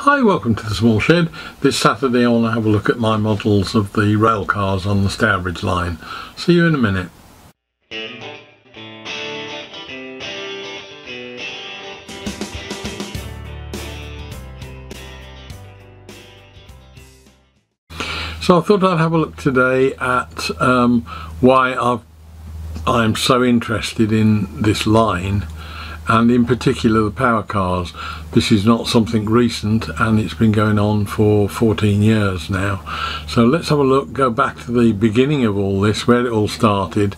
Hi, welcome to the Small Shed. This Saturday I want to have a look at my models of the rail cars on the Stourbridge line. See you in a minute. So I thought I'd have a look today at why I'm so interested in this line, and in particular the power cars. This is not something recent, and it's been going on for 14 years now. So let's have a look, go back to the beginning of all this, where it all started,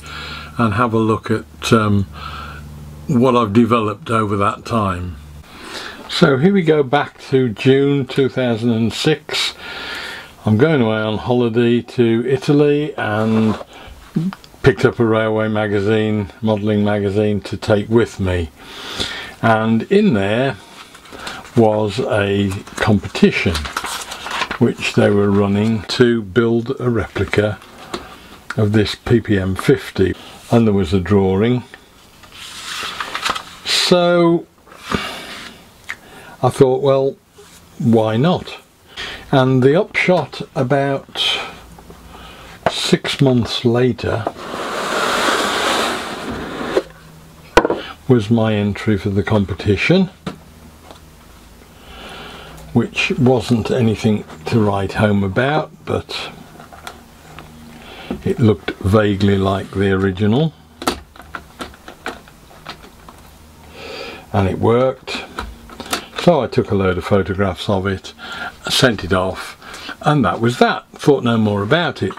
and have a look at what I've developed over that time. So here we go back to June 2006. I'm going away on holiday to Italy and picked up a railway magazine, modelling magazine, to take with me, and in there was a competition which they were running to build a replica of this PPM 50, and there was a drawing. So I thought, well, why not? And the upshot about 6 months later was my entry for the competition, which wasn't anything to write home about, but it looked vaguely like the original, and it worked. So I took a load of photographs of it, sent it off, and that was that. Thought no more about it.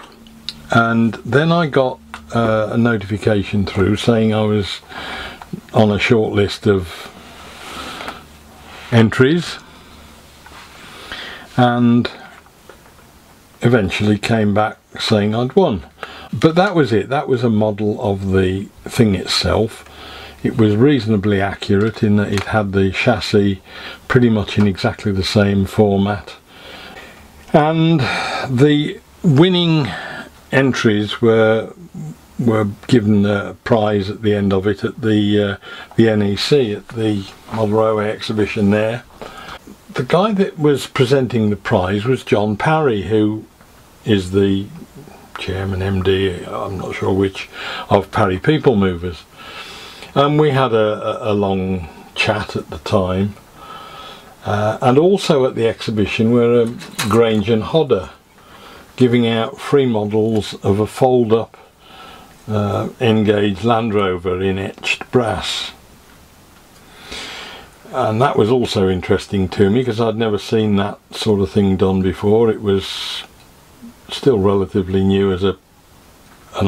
And then I got a notification through saying I was on a short list of entries, and eventually came back saying I'd won. But that was it. That was a model of the thing itself. It was reasonably accurate in that it had the chassis pretty much in exactly the same format, and the winning entries were given a prize at the end of it at the NEC, at the Model Railway exhibition there. The guy that was presenting the prize was John Parry, who is the chairman, MD, I'm not sure which, of Parry People Movers. And we had a long chat at the time, and also at the exhibition were Grange and Hodder giving out free models of a fold-up N-gauge Land Rover in etched brass, and that was also interesting to me because I'd never seen that sort of thing done before. It was still relatively new as an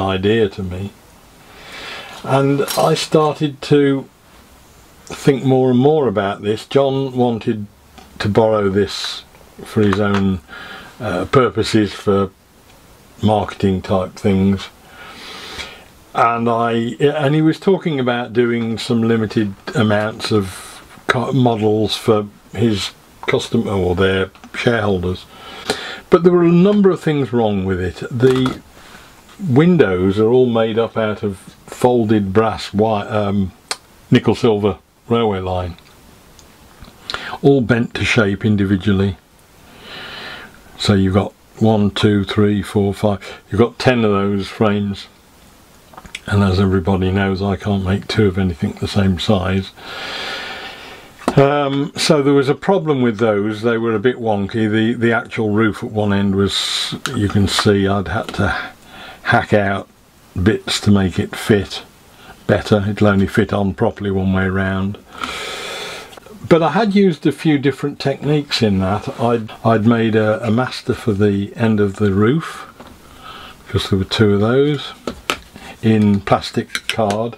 idea to me. And I started to think more and more about this. John wanted to borrow this for his own purposes, for marketing type things, and he was talking about doing some limited amounts of models for his customer or their shareholders. But there were a number of things wrong with it. The windows are all made up out of folded brass nickel silver railway line, all bent to shape individually. So you've got 1, 2, 3, 4, 5, you've got 10 of those frames, and as everybody knows, I can't make 2 of anything the same size. So there was a problem with those. They were a bit wonky. The actual roof at one end was, you can see, I'd had to hack out bits to make it fit better. It'll only fit on properly one way round. But I had used a few different techniques in that. I'd made a master for the end of the roof, because there were 2 of those, in plastic card.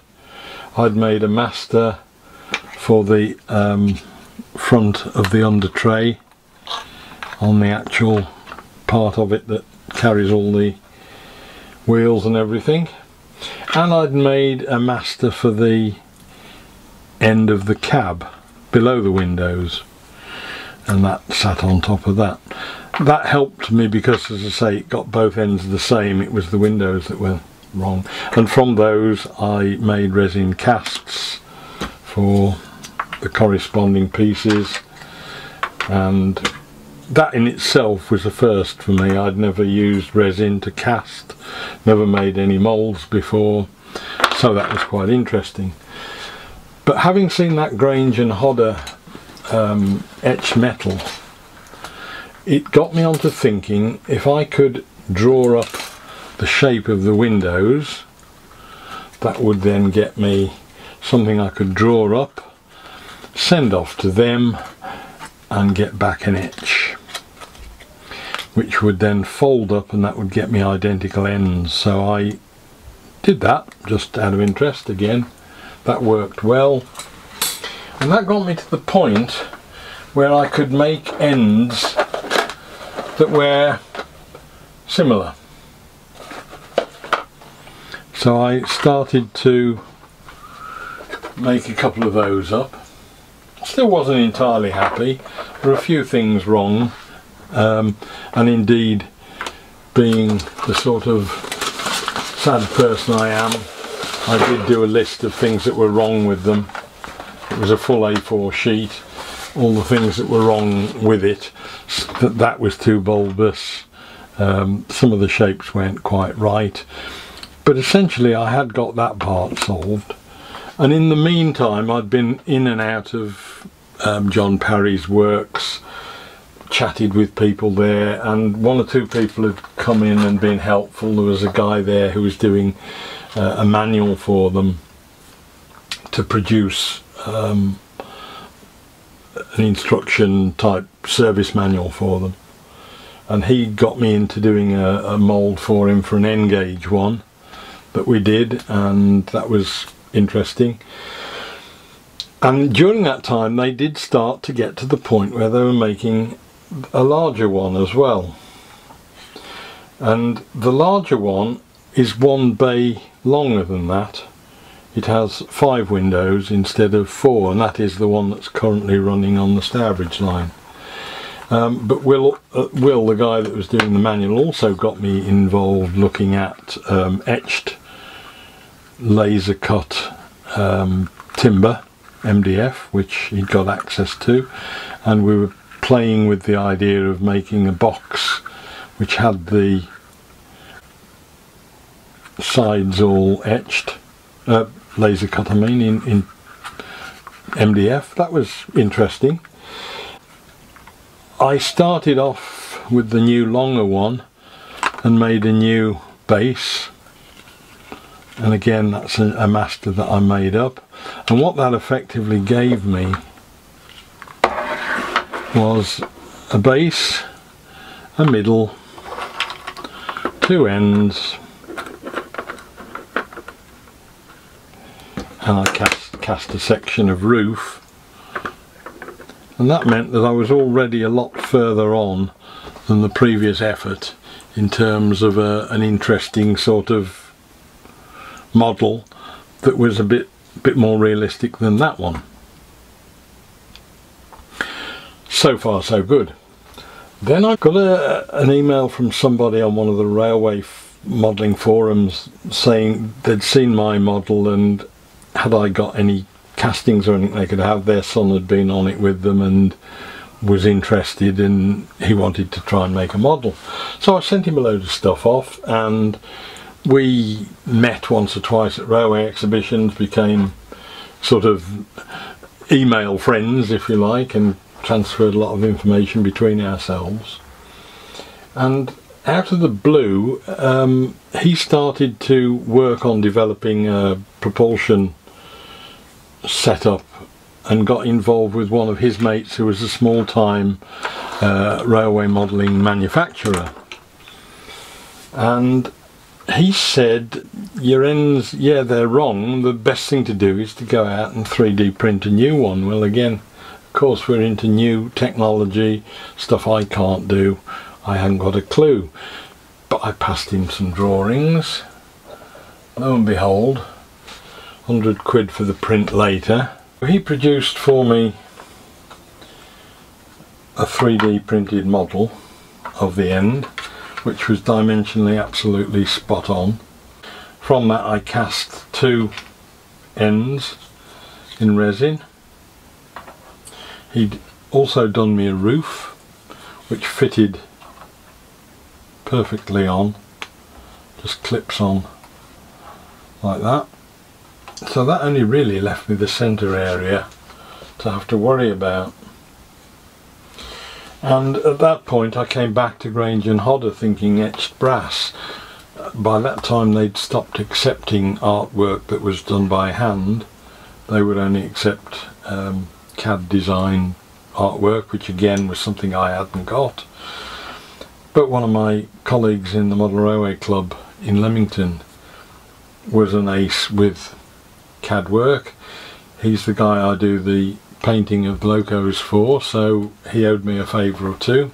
I'd made a master for the front of the under tray on the actual part of it that carries all the wheels and everything, and I'd made a master for the end of the cab below the windows, and that sat on top of that. That helped me because, as I say, it got both ends the same. It was the windows that were wrong, and from those I made resin casts for the corresponding pieces, and that in itself was a first for me. I'd never used resin to cast, never made any moulds before, so that was quite interesting. But having seen that Grange and Hodder etched metal, it got me onto thinking if I could draw up the shape of the windows, that would then get me something I could draw up, send off to them and get back an etch, which would then fold up, and that would get me identical ends. So I did that just out of interest again. That worked well, and that got me to the point where I could make ends that were similar. So I started to make a couple of those up. Still wasn't entirely happy. There were a few things wrong, and indeed, being the sort of sad person I am, I did do a list of things that were wrong with them. It was a full A4 sheet, all the things that were wrong with it. That was too bulbous, some of the shapes weren't quite right, but essentially I had got that part solved. And in the meantime I'd been in and out of John Parry's works, chatted with people there, and one or two people had come in and been helpful. There was a guy there who was doing a manual for them to produce an instruction type service manual for them, and he got me into doing a mould for him for an N-gauge one that we did, and that was interesting. And during that time they did start to get to the point where they were making a larger one as well, and the larger one is 1 bay longer than that. It has 5 windows instead of 4, and that is the one that's currently running on the Stourbridge line. But Will, the guy that was doing the manual, also got me involved looking at etched laser cut timber, MDF, which he'd got access to, and we were playing with the idea of making a box which had the sides all etched, laser cut I mean, in MDF. That was interesting. I started off with the new longer one and made a new base, and again that's a master that I made up, and what that effectively gave me was a base, a middle, 2 ends, and I cast a section of roof, and that meant that I was already a lot further on than the previous effort in terms of an interesting sort of model that was a bit more realistic than that one. So far so good. Then I got an email from somebody on one of the railway modelling forums saying they'd seen my model and had I got any castings or anything they could have. Their son had been on it with them and was interested, and he wanted to try and make a model. So I sent him a load of stuff off, and we met once or twice at railway exhibitions, became sort of email friends if you like, and transferred a lot of information between ourselves. And out of the blue he started to work on developing a propulsion setup and got involved with one of his mates who was a small-time railway modelling manufacturer, and he said, your ends, yeah, they're wrong, the best thing to do is to go out and 3D print a new one. Well, again, of course we're into new technology, stuff I can't do, I hadn't got a clue, but I passed him some drawings. Lo and behold, 100 quid for the print later. He produced for me a 3D printed model of the end, which was dimensionally absolutely spot on. From that I cast 2 ends in resin. He'd also done me a roof which fitted perfectly on, just clips on like that. So that only really left me the centre area to have to worry about. And at that point I came back to Grange and Hodder thinking etched brass. By that time they'd stopped accepting artwork that was done by hand. They would only accept CAD design artwork, which again was something I hadn't got. But one of my colleagues in the Model Railway Club in Leamington was an ace with CAD work. He's the guy I do the painting of locos for, so he owed me a favour or two.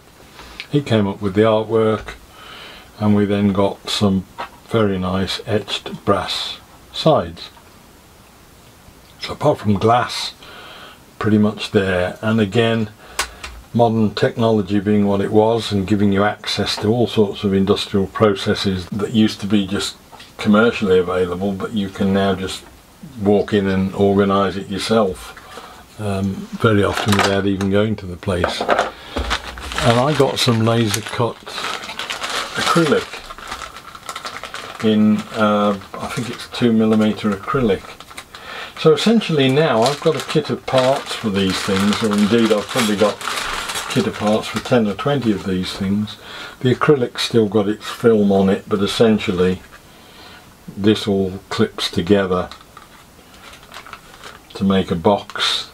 He came up with the artwork, and we then got some very nice etched brass sides. So apart from glass, pretty much there. And again, modern technology being what it was and giving you access to all sorts of industrial processes that used to be just commercially available, but you can now just walk in and organise it yourself, very often without even going to the place. And I got some laser cut acrylic in I think it's 2mm acrylic. So essentially now I've got a kit of parts for these things, or indeed I've probably got a kit of parts for 10 or 20 of these things. The acrylic's still got its film on it, but essentially this all clips together to make a box.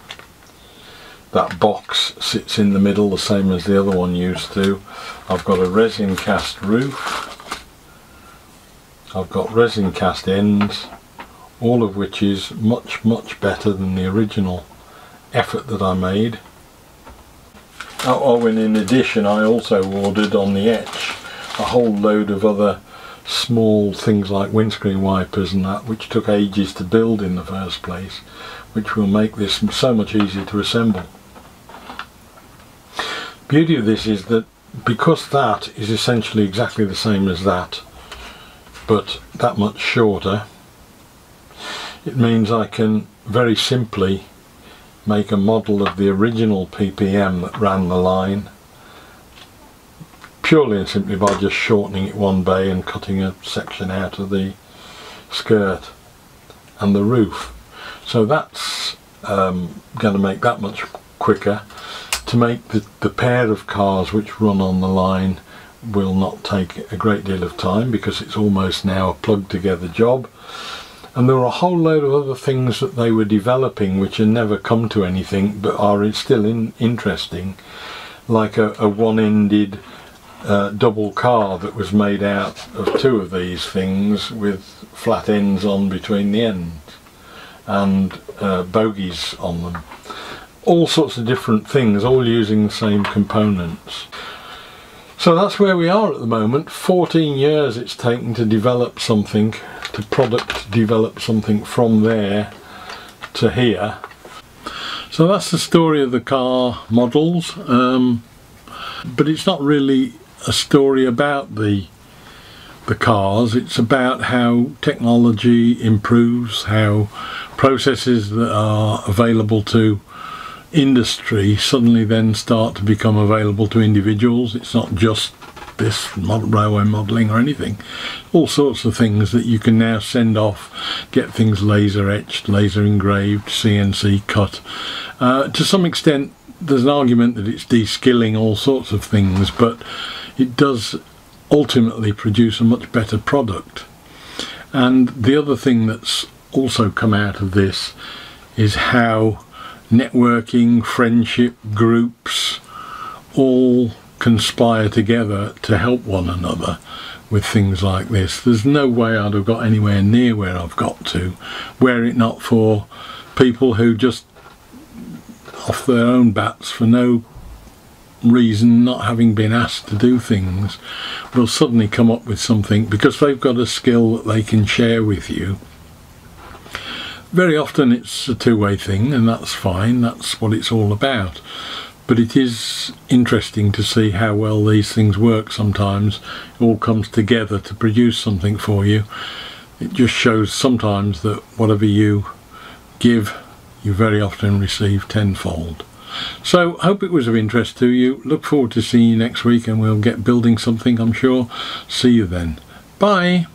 That box sits in the middle the same as the other one used to. I've got a resin cast roof. I've got resin cast ends, all of which is much better than the original effort that I made. Oh, and in addition I also ordered on the etch a whole load of other small things like windscreen wipers and that, which took ages to build in the first place, which will make this so much easier to assemble. Beauty of this is that because that is essentially exactly the same as that, but that much shorter, it means I can very simply make a model of the original PPM that ran the line, purely and simply by just shortening it one bay and cutting a section out of the skirt and the roof. So that's going to make that much quicker. To make the pair of cars which run on the line will not take a great deal of time, because it's almost now a plugged together job. And there are a whole load of other things that they were developing which have never come to anything but are still interesting, like a one-ended double car that was made out of two of these things with flat ends on between the ends and bogies on them. All sorts of different things, all using the same components. So that's where we are at the moment. 14 years it's taken to develop something, to product develop something from there to here. So that's the story of the car models, but it's not really a story about the cars. It's about how technology improves, how processes that are available to industry suddenly then start to become available to individuals. It's not just this railway modelling or anything. All sorts of things that you can now send off, get things laser etched, laser engraved, CNC cut. To some extent there's an argument that it's de-skilling all sorts of things, but it does ultimately produce a much better product. And the other thing that's also come out of this is how networking, friendship groups all conspire together to help one another with things like this. There's no way I'd have got anywhere near where I've got to were it not for people who just off their own bats, for no reason, not having been asked to do things, will suddenly come up with something because they've got a skill that they can share with you. Very often it's a two-way thing, and that's fine, that's what it's all about. But it is interesting to see how well these things work sometimes. It all comes together to produce something for you. It just shows sometimes that whatever you give, you very often receive tenfold. So hope it was of interest to you. Look forward to seeing you next week, and we'll get building something, I'm sure. See you then. Bye.